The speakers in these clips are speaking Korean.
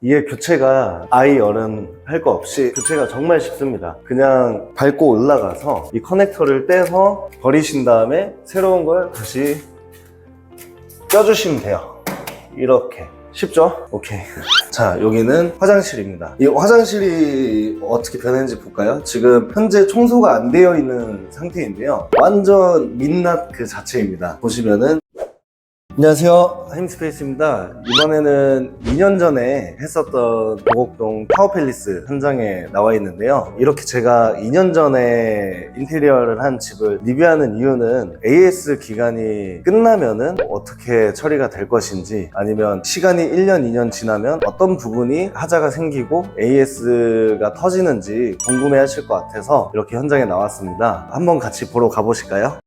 이게 교체가 아이 어른 할 거 없이 교체가 정말 쉽습니다. 그냥 밟고 올라가서 이 커넥터를 떼서 버리신 다음에 새로운 걸 다시 껴주시면 돼요. 이렇게 쉽죠? 오케이. 자, 여기는 화장실입니다. 이 화장실이 어떻게 변했는지 볼까요? 지금 현재 청소가 안 되어 있는 상태인데요, 완전 민낯 그 자체입니다. 보시면은, 안녕하세요, 힘스페이스입니다. 이번에는 2년 전에 했었던 도곡동 타워팰리스 현장에 나와 있는데요, 이렇게 제가 2년 전에 인테리어를 한 집을 리뷰하는 이유는 AS 기간이 끝나면은 어떻게 처리가 될 것인지, 아니면 시간이 1년, 2년 지나면 어떤 부분이 하자가 생기고 AS가 터지는지 궁금해 하실 것 같아서 이렇게 현장에 나왔습니다. 한번 같이 보러 가보실까요?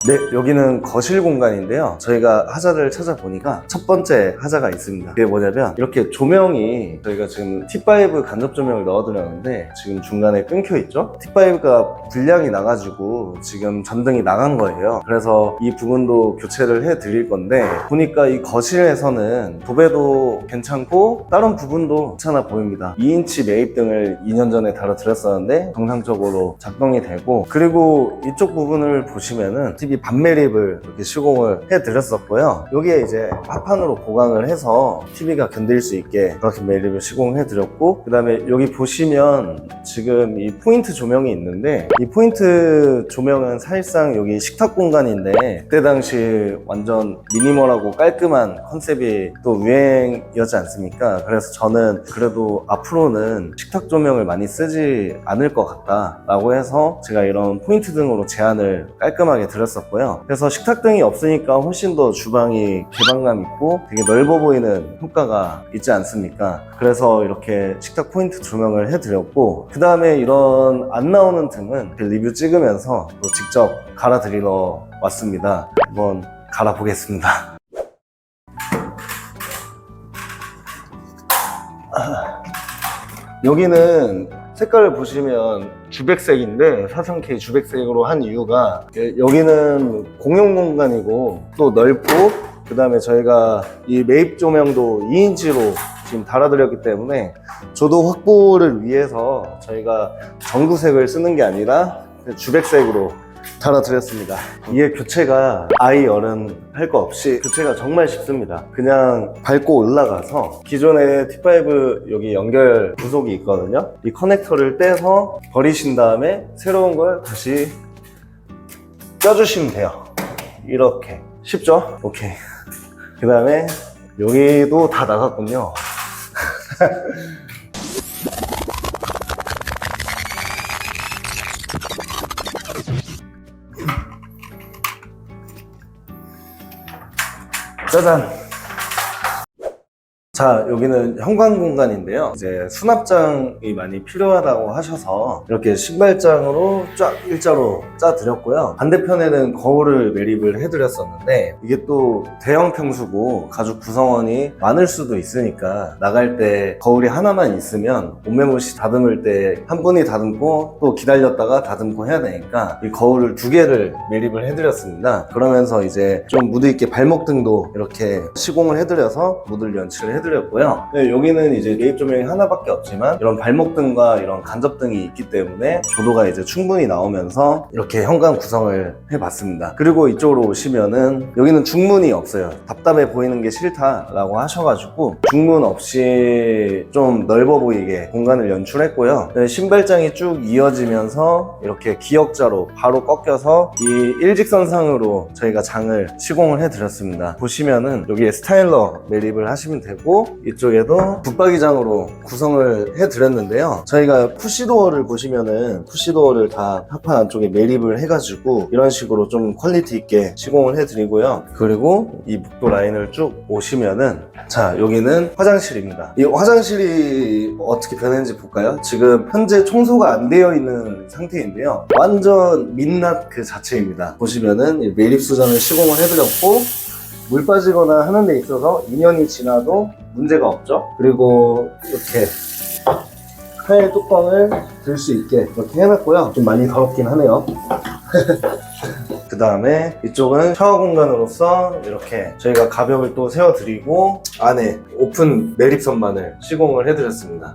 네, 여기는 거실 공간인데요, 저희가 하자를 찾아보니까 첫 번째 하자가 있습니다. 그게 뭐냐면, 이렇게 조명이, 저희가 지금 T5 간접 조명을 넣어드렸는데 지금 중간에 끊겨 있죠? T5가 불량이 나가지고 지금 전등이 나간 거예요. 그래서 이 부분도 교체를 해드릴 건데, 보니까 이 거실에서는 도배도 괜찮고 다른 부분도 괜찮아 보입니다. 2인치 매입등을 2년 전에 달아드렸었는데 정상적으로 작동이 되고, 그리고 이쪽 부분을 보시면은 TV 반매립을 이렇게 시공을 해드렸었고요, 여기에 이제 합판으로 보강을 해서 TV가 견딜 수 있게 그렇게 매립을 시공해드렸고, 그 다음에 여기 보시면 지금 이 포인트 조명이 있는데, 이 포인트 조명은 사실상 여기 식탁 공간인데, 그때 당시 완전 미니멀하고 깔끔한 컨셉이 또 유행이었지 않습니까? 그래서 저는 그래도 앞으로는 식탁 조명을 많이 쓰지 않을 것 같다 라고 해서 제가 이런 포인트 등으로 제안을 깔끔하게 드렸었고요. 그래서 식탁등이 없으니까 훨씬 더 주방이 개방감 있고 되게 넓어 보이는 효과가 있지 않습니까? 그래서 이렇게 식탁 포인트 조명을 해드렸고, 그 다음에 이런 안 나오는 등은 리뷰 찍으면서 또 직접 갈아드리러 왔습니다. 한번 갈아보겠습니다. 여기는 색깔을 보시면 주백색인데, 사상K 주백색으로 한 이유가, 여기는 공용 공간이고 또 넓고, 그 다음에 저희가 이 매입 조명도 2인치로 지금 달아드렸기 때문에 저도 확보를 위해서 저희가 전구색을 쓰는 게 아니라 주백색으로 달아드렸습니다. 이게 교체가 아이 어른 할 거 없이 교체가 정말 쉽습니다. 그냥 밟고 올라가서 기존에 T5 여기 연결 부속이 있거든요, 이 커넥터를 떼서 버리신 다음에 새로운 걸 다시 껴주시면 돼요. 이렇게 쉽죠? 오케이. 그 다음에 여기도 다 나갔군요. 짜잔! 자, 여기는 현관 공간인데요, 이제 수납장이 많이 필요하다고 하셔서 이렇게 신발장으로 쫙 일자로 짜드렸고요, 반대편에는 거울을 매립을 해드렸었는데, 이게 또 대형 평수고 가죽 구성원이 많을 수도 있으니까 나갈 때 거울이 하나만 있으면 옷매무시 다듬을 때 한 분이 다듬고 또 기다렸다가 다듬고 해야 되니까 이 거울을 2개를 매립을 해드렸습니다. 그러면서 이제 좀 무드 있게 발목등도 이렇게 시공을 해드려서 모듈 연출을 해드렸고요. 네, 여기는 이제 매입 조명이 하나밖에 없지만 이런 발목등과 이런 간접등이 있기 때문에 조도가 이제 충분히 나오면서 이렇게 현관 구성을 해봤습니다. 그리고 이쪽으로 오시면은 여기는 중문이 없어요. 답답해 보이는 게 싫다라고 하셔가지고 중문 없이 좀 넓어 보이게 공간을 연출했고요. 네, 신발장이 쭉 이어지면서 이렇게 기역자로 바로 꺾여서 이 일직선상으로 저희가 장을 시공을 해드렸습니다. 보시면은 여기에 스타일러 매립을 하시면 되고, 이쪽에도 붙박이장으로 구성을 해드렸는데요, 저희가 푸시도어를 보시면은 푸시도어를 다 합판 안쪽에 매립을 해가지고 이런 식으로 좀 퀄리티 있게 시공을 해드리고요. 그리고 이 묵도 라인을 쭉 오시면은, 자, 여기는 화장실입니다. 이 화장실이 어떻게 변했는지 볼까요? 지금 현재 청소가 안 되어 있는 상태인데요, 완전 민낯 그 자체입니다. 보시면은 이 매립 수전을 시공을 해드렸고, 물 빠지거나 하는 데 있어서 2년이 지나도 문제가 없죠. 그리고 이렇게 타일 뚜껑을 들 수 있게 이렇게 해놨고요. 좀 많이 더럽긴 하네요. 그 다음에 이쪽은 샤워 공간으로서 이렇게 저희가 가벽을 또 세워드리고 안에 오픈 매립선만을 시공을 해드렸습니다.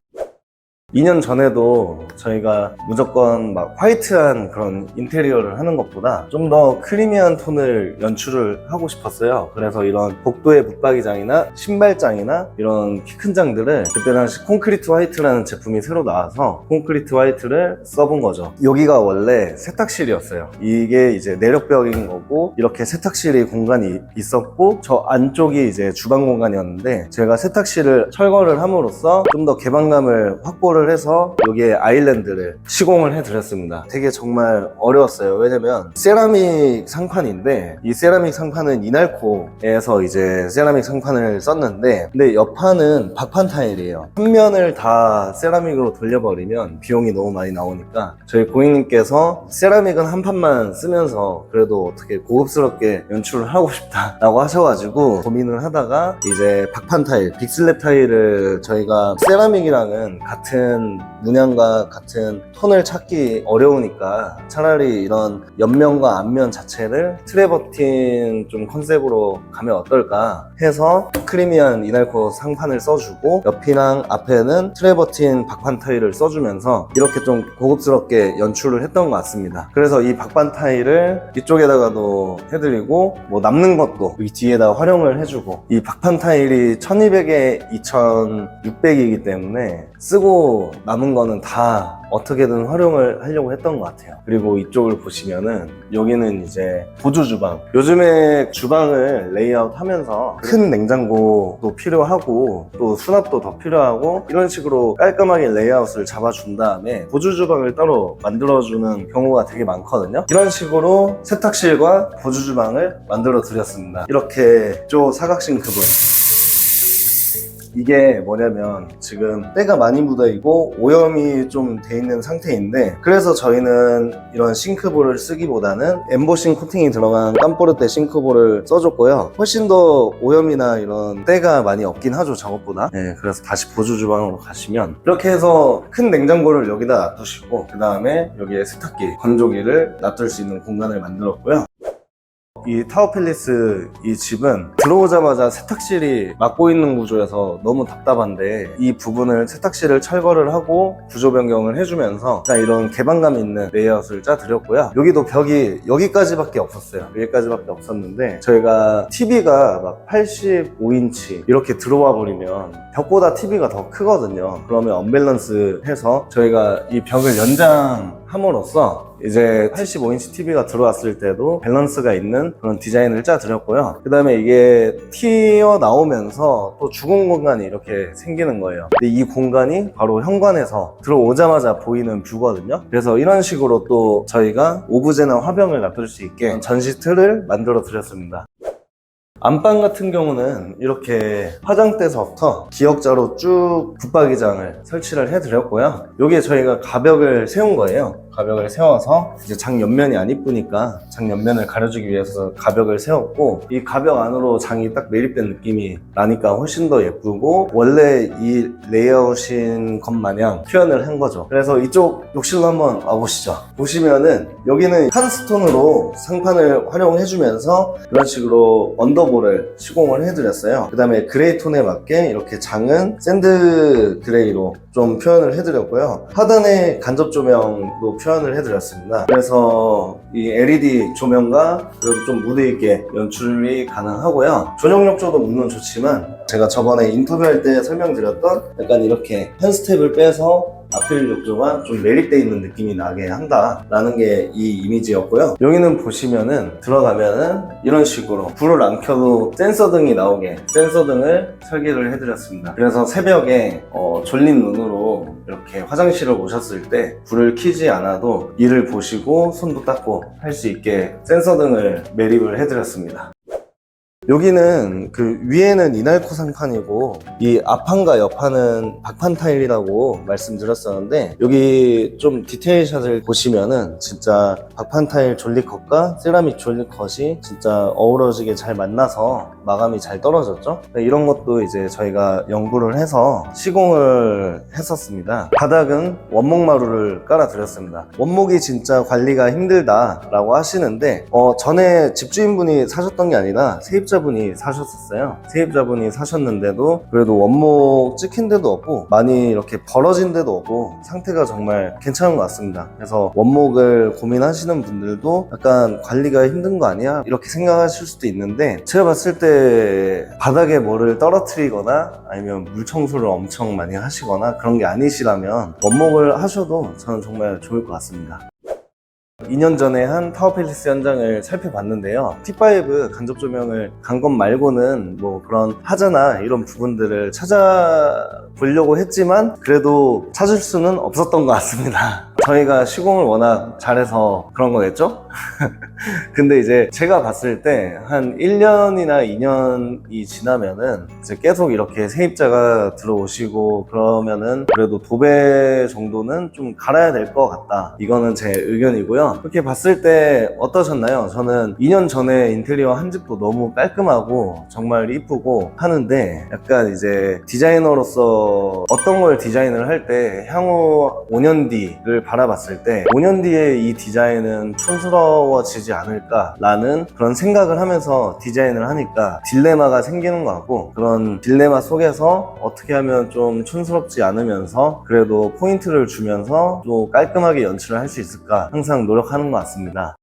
2년 전에도 저희가 무조건 막 화이트한 그런 인테리어를 하는 것보다 좀 더 크리미한 톤을 연출을 하고 싶었어요. 그래서 이런 복도의 붙박이장이나 신발장이나 이런 키 큰 장들을 그때 당시 콘크리트 화이트라는 제품이 새로 나와서 콘크리트 화이트를 써본 거죠. 여기가 원래 세탁실이었어요. 이게 이제 내력벽인 거고 이렇게 세탁실이 공간이 있었고 저 안쪽이 이제 주방 공간이었는데 제가 세탁실을 철거를 함으로써 좀 더 개방감을 확보를 해서 여기에 아일랜드를 시공을 해드렸습니다. 되게 정말 어려웠어요. 왜냐면 세라믹 상판인데 이 세라믹 상판은 이날코에서 이제 세라믹 상판을 썼는데 근데 옆판은 박판 타일이에요. 한 면을 다 세라믹으로 돌려버리면 비용이 너무 많이 나오니까 저희 고객님께서 세라믹은 한 판만 쓰면서 그래도 어떻게 고급스럽게 연출을 하고 싶다라고 하셔가지고 고민을 하다가 이제 박판 타일, 빅슬랩 타일을 저희가 세라믹이랑은 같은 문양과 같은 톤을 찾기 어려우니까 차라리 이런 옆면과 앞면 자체를 트래버틴 좀 컨셉으로 가면 어떨까 해서 크리미한 이날코 상판을 써주고 옆이랑 앞에는 트래버틴 박판 타일을 써주면서 이렇게 좀 고급스럽게 연출을 했던 것 같습니다. 그래서 이 박판 타일을 이쪽에다가도 해드리고 뭐 남는 것도 여기 뒤에다 활용을 해주고 이 박판 타일이 1200에 2600이기 때문에 쓰고 남은 거는 다 어떻게든 활용을 하려고 했던 것 같아요. 그리고 이쪽을 보시면은 여기는 이제 보조 주방. 요즘에 주방을 레이아웃 하면서 큰 냉장고도 필요하고 또 수납도 더 필요하고 이런 식으로 깔끔하게 레이아웃을 잡아준 다음에 보조 주방을 따로 만들어주는 경우가 되게 많거든요. 이런 식으로 세탁실과 보조 주방을 만들어 드렸습니다. 이렇게 저 사각 싱크볼. 이게 뭐냐면 지금 때가 많이 묻어있고 오염이 좀 돼 있는 상태인데 그래서 저희는 이런 싱크볼을 쓰기보다는 엠보싱 코팅이 들어간 깜포르테 싱크볼을 써줬고요. 훨씬 더 오염이나 이런 때가 많이 없긴 하죠, 저것보다. 네, 그래서 다시 보조 주방으로 가시면 이렇게 해서 큰 냉장고를 여기다 놔두시고 그 다음에 여기에 세탁기, 건조기를 놔둘 수 있는 공간을 만들었고요. 이 타워팰리스 이 집은 들어오자마자 세탁실이 막고 있는 구조여서 너무 답답한데 이 부분을 세탁실을 철거를 하고 구조 변경을 해주면서 이런 개방감 있는 레이아웃을 짜드렸고요. 여기도 벽이 여기까지밖에 없었어요. 여기까지밖에 없었는데 저희가 TV가 막 85인치 이렇게 들어와 버리면 벽보다 TV가 더 크거든요. 그러면 언밸런스 해서 저희가 이 벽을 연장함으로써 이제 85인치 TV가 들어왔을 때도 밸런스가 있는 그런 디자인을 짜드렸고요. 그 다음에 이게 튀어나오면서 또 죽은 공간이 이렇게 생기는 거예요. 근데 이 공간이 바로 현관에서 들어오자마자 보이는 뷰거든요. 그래서 이런 식으로 또 저희가 오브제나 화병을 놔둘 수 있게 전시 틀을 만들어 드렸습니다. 안방 같은 경우는 이렇게 화장대서부터 기역자로 쭉 붙박이장을 설치를 해드렸고요. 여기에 저희가 가벽을 세운 거예요. 가벽을 세워서 이제 장 옆면이 안 이쁘니까 장 옆면을 가려주기 위해서 가벽을 세웠고 이 가벽 안으로 장이 딱 매립된 느낌이 나니까 훨씬 더 예쁘고 원래 이 레이아웃인 것 마냥 표현을 한 거죠. 그래서 이쪽 욕실로 한번 와보시죠. 보시면은 여기는 칸스톤으로 상판을 활용해주면서 이런 식으로 언더볼을 시공을 해드렸어요. 그 다음에 그레이 톤에 맞게 이렇게 장은 샌드 그레이로 좀 표현을 해드렸고요. 하단에 간접 조명도 표현을 해드렸습니다. 그래서 이 LED 조명과 그래도 좀 무드있게 연출이 가능하고요. 전용 욕조도 물론 좋지만 제가 저번에 인터뷰할 때 설명드렸던 약간 이렇게 한 스텝을 빼서 아필 욕조가 좀 매립되어 있는 느낌이 나게 한다라는 게 이 이미지였고요. 여기는 보시면은 들어가면은 이런 식으로 불을 안 켜도 센서 등이 나오게 센서 등을 설계를 해드렸습니다. 그래서 새벽에 졸린 눈으로 이렇게 화장실을 오셨을 때 불을 켜지 않아도 이를 보시고 손도 닦고 할 수 있게 센서 등을 매립을 해드렸습니다. 여기는 그 위에는 이날코 상판이고 이 앞판과 옆판은 박판 타일이라고 말씀드렸었는데, 여기 좀 디테일샷을 보시면은 진짜 박판 타일 졸리컷과 세라믹 졸리컷이 진짜 어우러지게 잘 만나서 마감이 잘 떨어졌죠. 이런 것도 이제 저희가 연구를 해서 시공을 했었습니다. 바닥은 원목마루를 깔아드렸습니다. 원목이 진짜 관리가 힘들다라고 하시는데 전에 집주인분이 사셨던 게 아니라 세입자분이 사셨었어요. 세입자분이 사셨는데도 그래도 원목 찍힌 데도 없고 많이 이렇게 벌어진 데도 없고 상태가 정말 괜찮은 것 같습니다. 그래서 원목을 고민하시는 분들도 약간 관리가 힘든 거 아니야? 이렇게 생각하실 수도 있는데, 제가 봤을 때 바닥에 뭐를 떨어뜨리거나 아니면 물 청소를 엄청 많이 하시거나 그런 게 아니시라면 원목을 하셔도 저는 정말 좋을 것 같습니다. 2년 전에 한 타워팰리스 현장을 살펴봤는데요. T5 간접 조명을 간 것 말고는 뭐 그런 하자나 이런 부분들을 찾아보려고 했지만 그래도 찾을 수는 없었던 것 같습니다. 저희가 시공을 워낙 잘해서 그런 거겠죠? 근데 이제 제가 봤을 때 한 1년이나 2년이 지나면은 이제 계속 이렇게 세입자가 들어오시고 그러면은 그래도 도배 정도는 좀 갈아야 될 것 같다. 이거는 제 의견이고요. 그렇게 봤을 때 어떠셨나요? 저는 2년 전에 인테리어 한 집도 너무 깔끔하고 정말 이쁘고 하는데, 약간 이제 디자이너로서 어떤 걸 디자인을 할 때 향후 5년 뒤를 바라봤을 때 5년 뒤에 이 디자인은 촌스러워지지 않을까라는 그런 생각을 하면서 디자인을 하니까 딜레마가 생기는 것 같고, 그런 딜레마 속에서 어떻게 하면 좀 촌스럽지 않으면서 그래도 포인트를 주면서 또 깔끔하게 연출을 할 수 있을까 항상 노력하는 것 같습니다.